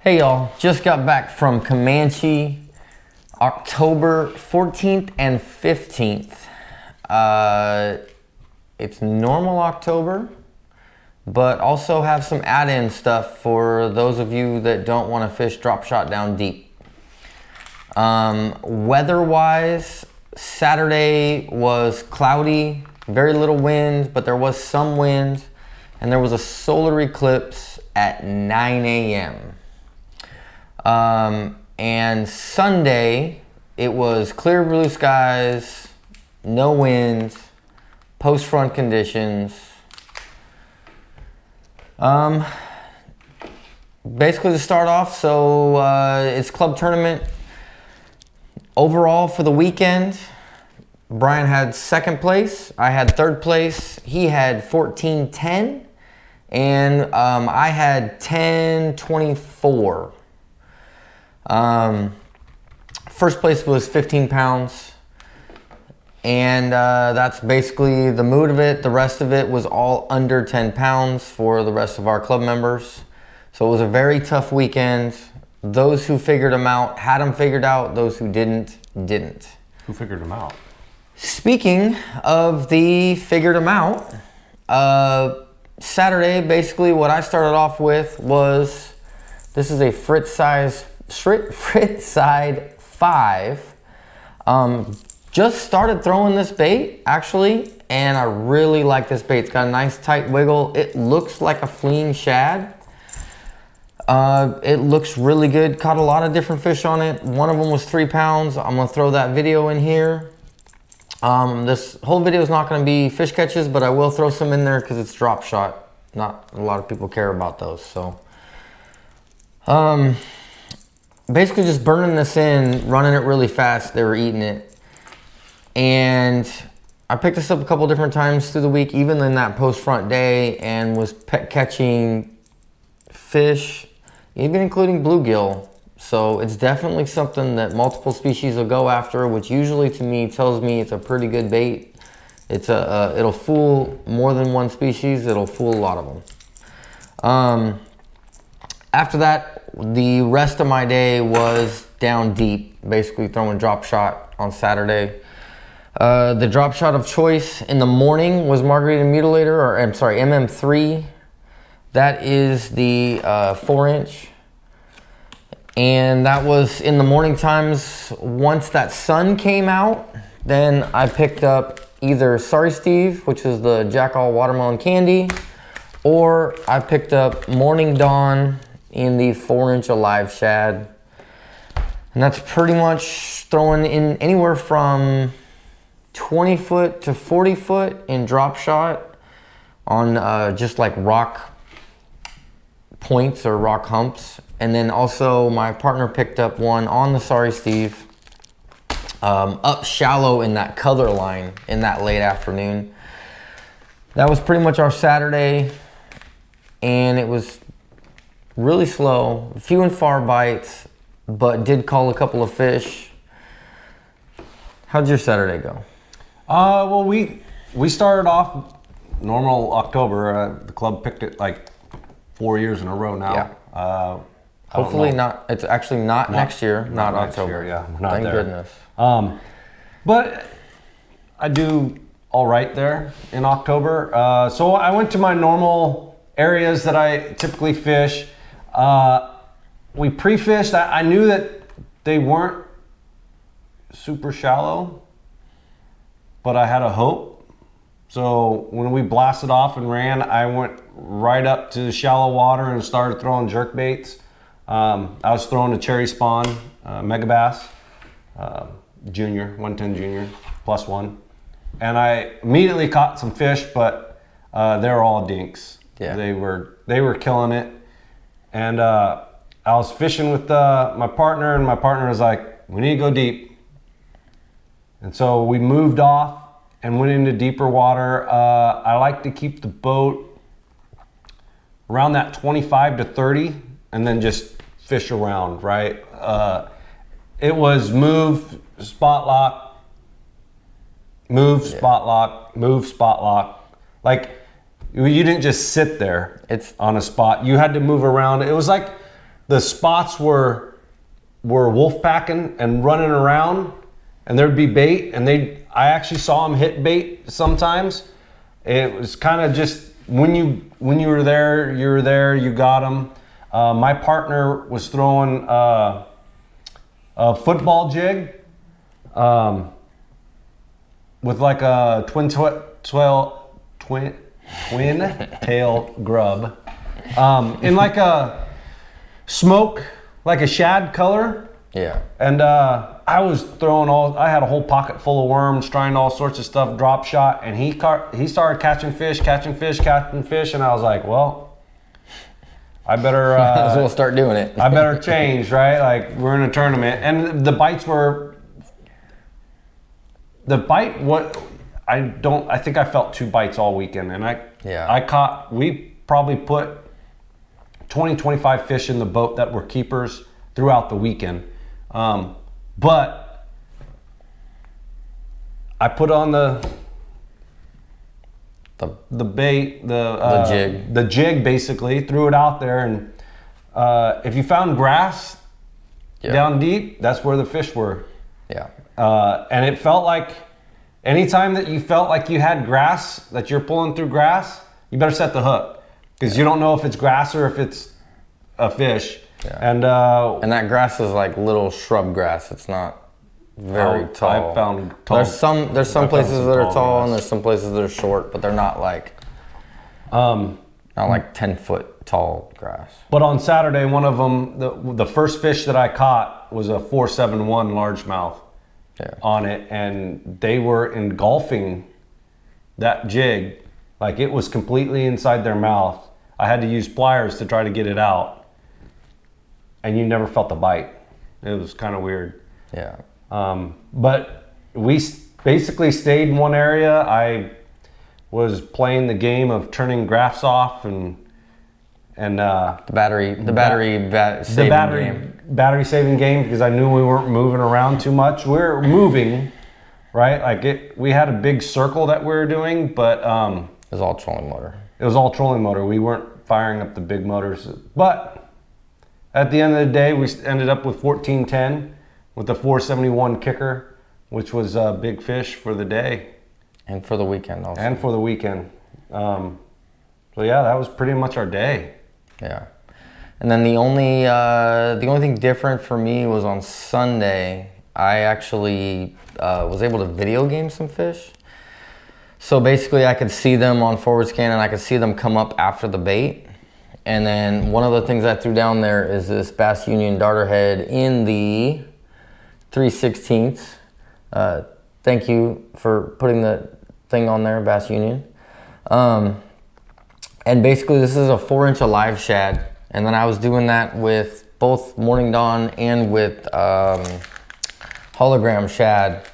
Hey y'all, just got back from Camanche, October 14th and 15th. It's normal October, but also have some add-in stuff for those of you that don't want to fish drop shot down deep. Weather-wise, Saturday was cloudy, very little wind, but there was some wind, and there was a solar eclipse at 9 a.m. And Sunday, it was clear blue skies, no wind, post-front conditions. Basically to start off, so it's club tournament. Overall for the weekend, Brian had second place, I had third place, he had 14-10, and I had 10-24. First place was 15 pounds, and that's basically the mood of it. The rest of it was all under 10 pounds for the rest of our club members. So it was a very tough weekend. Those who figured them out had them figured out. Those who didn't. Who figured them out? Speaking of the figured them out, Saturday, basically what I started off with was, this is a Fritz side 5. Just started throwing this bait actually, and I really like this bait. It's got a nice tight wiggle. It looks like a fleeing shad. It looks really good. Caught a lot of different fish on it. One of them was 3 pounds. I'm gonna throw that video in here. This whole video is not gonna be fish catches, but I will throw some in there because it's drop shot. Not a lot of people care about those, so. Basically just burning this in, running it really fast. They were eating it. And I picked this up a couple different times through the week, even in that post-front day, and was catching fish, even including bluegill. So it's definitely something that multiple species will go after, which usually to me tells me it's a pretty good bait. It's it'll fool more than one species. It'll fool a lot of them. After that, the rest of my day was down deep, basically throwing drop shot on Saturday. The drop shot of choice in the morning was Margarita Mutilator, or I'm sorry, MM3. That is the 4-inch. And that was in the morning times. Once that sun came out, then I picked up either Sorry Steve, which is the Jackal Watermelon Candy, or I picked up Morning Dawn in the 4-inch Alive Shad. And that's pretty much throwing in anywhere from 20 foot to 40 foot in drop shot on just like rock points or rock humps. And then also my partner picked up one on the Sorry Steve up shallow in that color line in that late afternoon. That was pretty much our Saturday, and it was really slow, few and far bites, but did call a couple of fish. How'd your Saturday go? Well, we started off normal October. The club picked it like 4 years in a row now. Yeah. Hopefully not. It's actually not next year, not October. Year, yeah, not Thank there. goodness. But I do all right there in October. So I went to my normal areas that I typically fish. We pre-fished. I knew that they weren't super shallow, but I had a hope. So when we blasted off and ran, I went right up to the shallow water and started throwing jerk baits. I was throwing a cherry spawn, mega bass, junior, 110 junior, +1. And I immediately caught some fish, but they were all dinks. Yeah. They were killing it. And I was fishing with my partner, and my partner was like, we need to go deep. And so we moved off and went into deeper water. I like to keep the boat around that 25 to 30 and then just fish around, right? It was move, spot lock, move, spot lock, move, spot lock. Like, you didn't just sit there on a spot. You had to move around. It was like the spots were wolf packing and running around, and there'd be bait, and I actually saw them hit bait sometimes. It was kind of just when you were there, you got them. My partner was throwing a football jig with like a twin tail grub in like a smoke, like a shad color. Yeah. And I was throwing I had a whole pocket full of worms, trying all sorts of stuff, drop shot, and he started catching fish, and I was like, well, I better might as well start doing it. I better change, right? Like, we're in a tournament, and the bite, I think I felt 2 bites all weekend, and we probably put 20, 25 fish in the boat that were keepers throughout the weekend. But I put on the bait, the jig, basically, threw it out there, and if you found grass down deep, that's where the fish were. Yeah. And it felt like anytime that you felt like you had grass, that you're pulling through grass, you better set the hook, because you don't know if it's grass or if it's a fish. Yeah. And that grass is like little shrub grass. It's not very tall. I found tall. There's some places that are tall, and there's some places that are short, but they're not like 10-foot tall grass. But on Saturday, one of them, the first fish that I caught was a 471 largemouth on it, and they were engulfing that jig like it was completely inside their mouth. I had to use pliers to try to get it out, and you never felt the bite. It was kind of weird. Yeah. But we basically stayed in one area. I was playing the game of turning graphs off and the battery saving game, because I knew we weren't moving around too much. We're moving, right? Like we had a big circle that we were doing, but it was all trolling motor. It was all trolling motor. We weren't firing up the big motors, but at the end of the day, we ended up with 1410 with the 471 kicker, which was a big fish for the day. And for the weekend also. So yeah, that was pretty much our day. Yeah. And then the only thing different for me was on Sunday, I actually was able to video game some fish. So basically I could see them on forward scan, and I could see them come up after the bait. And then one of the things I threw down there is this Bass Union darterhead in the 3/16. Thank you for putting the thing on there, Bass Union. And basically this is a 4-inch alive shad. And then I was doing that with both Morning Dawn and with hologram shad.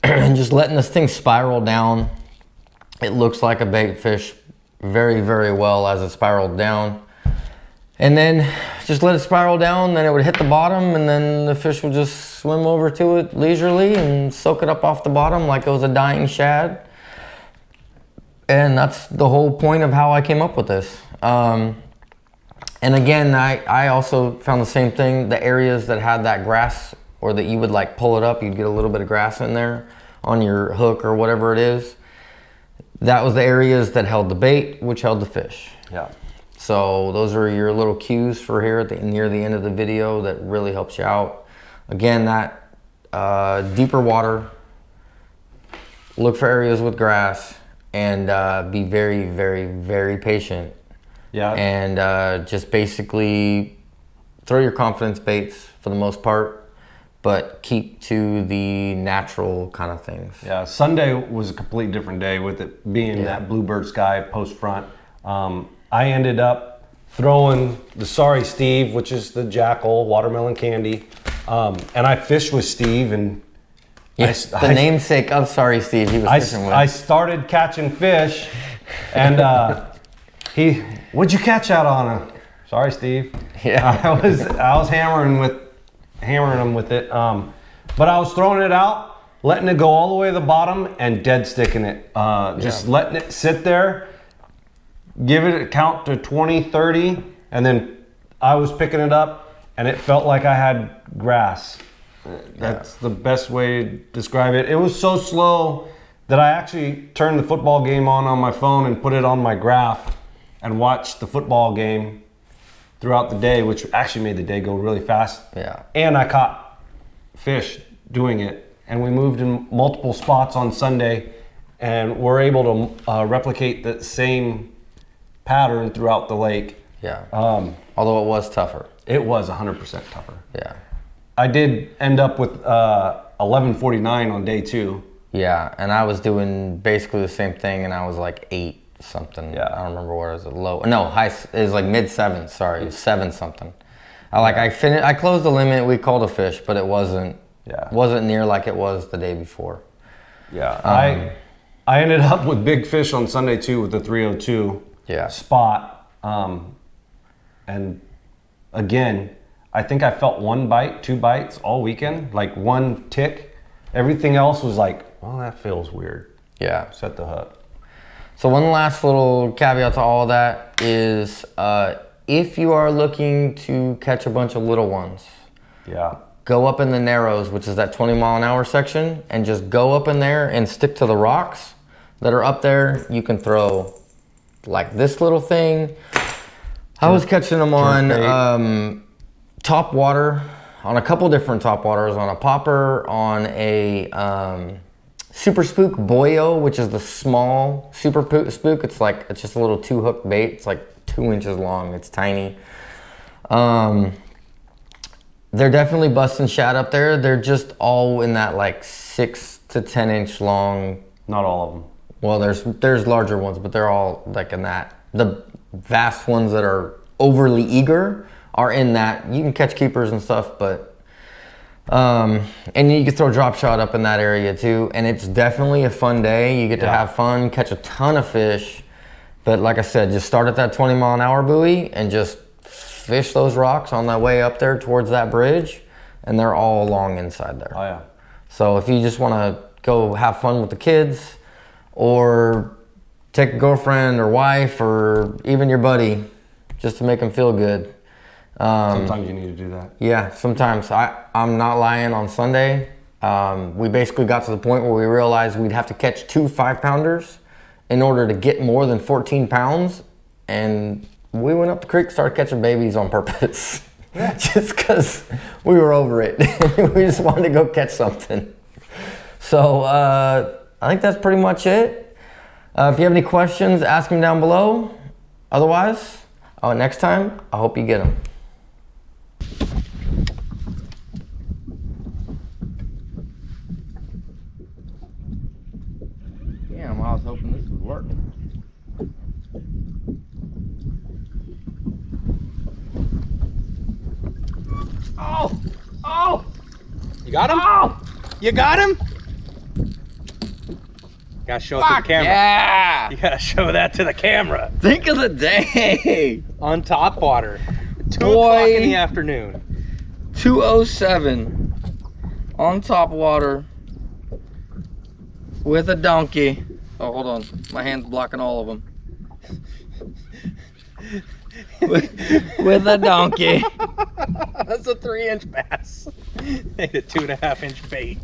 And just letting this thing spiral down. It looks like a bait fish very, very well as it spiraled down. And then just let it spiral down, then it would hit the bottom, and then the fish would just swim over to it leisurely and soak it up off the bottom like it was a dying shad. And that's the whole point of how I came up with this. And again, I also found the same thing. The areas that had that grass, or that you would like pull it up, you'd get a little bit of grass in there on your hook or whatever it is. That was the areas that held the bait, which held the fish. Yeah. So those are your little cues for here near the end of the video that really helps you out. Again, that deeper water, look for areas with grass, and be very, very, very patient. Yeah. And just basically throw your confidence baits for the most part, but keep to the natural kind of things. Yeah, Sunday was a completely different day with it being that bluebird sky post front. I ended up throwing the Sorry Steve, which is the Jackal watermelon candy, and I fished with Steve, and the namesake of Sorry Steve he was fishing with. I started catching fish, and what'd you catch out on him? Sorry, Steve. Yeah, I was hammering him with it, but I was throwing it out, letting it go all the way to the bottom, and dead sticking it. Just letting it sit there, give it a count to 20, 30, and then I was picking it up and it felt like I had grass. That's the best way to describe it. It was so slow that I actually turned the football game on my phone and put it on my graph and watched the football game throughout the day, which actually made the day go really fast. Yeah. And I caught fish doing it. And we moved in multiple spots on Sunday and were able to replicate the same pattern throughout the lake. Yeah. Although it was tougher. It was 100% tougher. Yeah. I did end up with 11:49 on day 2. Yeah, and I was doing basically the same thing, and I was like 8 something. Yeah. I don't remember what it was. Low. No, high. It was like mid 7s. Sorry, it was 7 something. I closed the limit. We called a fish, but it wasn't. Yeah. Wasn't near like it was the day before. Yeah. I ended up with big fish on Sunday too with the 302 spot. And again, I think I felt 1 bite, 2 bites all weekend, like 1 tick. Everything else was like, well, that feels weird. Yeah. Set the hook. So one last little caveat to all of that is if you are looking to catch a bunch of little ones, go up in the Narrows, which is that 20-mile-an-hour section, and just go up in there and stick to the rocks that are up there. You can throw like this little thing. I was catching them on top water, on a couple different top waters, on a popper, on a super spook boyo, which is the small super spook. It's just a little 2-hook bait. It's like 2 inches long. It's tiny. They're definitely busting shad up there. They're just all in that like 6 to 10 inch long. Not all of them. Well, there's larger ones, but they're all like in that. The vast ones that are overly eager are in that. You can catch keepers and stuff, but and you can throw drop shot up in that area too. And it's definitely a fun day. You get to have fun, catch a ton of fish. But like I said, just start at that 20-mile-an-hour buoy and just fish those rocks on that way up there towards that bridge, and they're all along inside there. Oh yeah. So if you just want to go have fun with the kids, or take a girlfriend or wife or even your buddy, just to make them feel good. Sometimes you need to do that. Yeah, sometimes. I'm not lying. On Sunday, we basically got to the point where we realized we'd have to catch 2 5-pounders in order to get more than 14 pounds, and we went up the creek, started catching babies on purpose. Just because we were over it. We just wanted to go catch something. So I think that's pretty much it. If you have any questions, ask them down below. Otherwise, next time, I hope you get them. Damn, I was hoping this would work. Oh! Oh! You got him? Oh! You got him? Gotta show it to the camera. Yeah! You gotta show that to the camera. Think of the day! On top water. 2 Boy. o'clock in the afternoon. 207 on top water with a donkey. Oh, hold on. My hand's blocking all of them. with a donkey. That's a 3-inch bass. Made a 2.5-inch bait.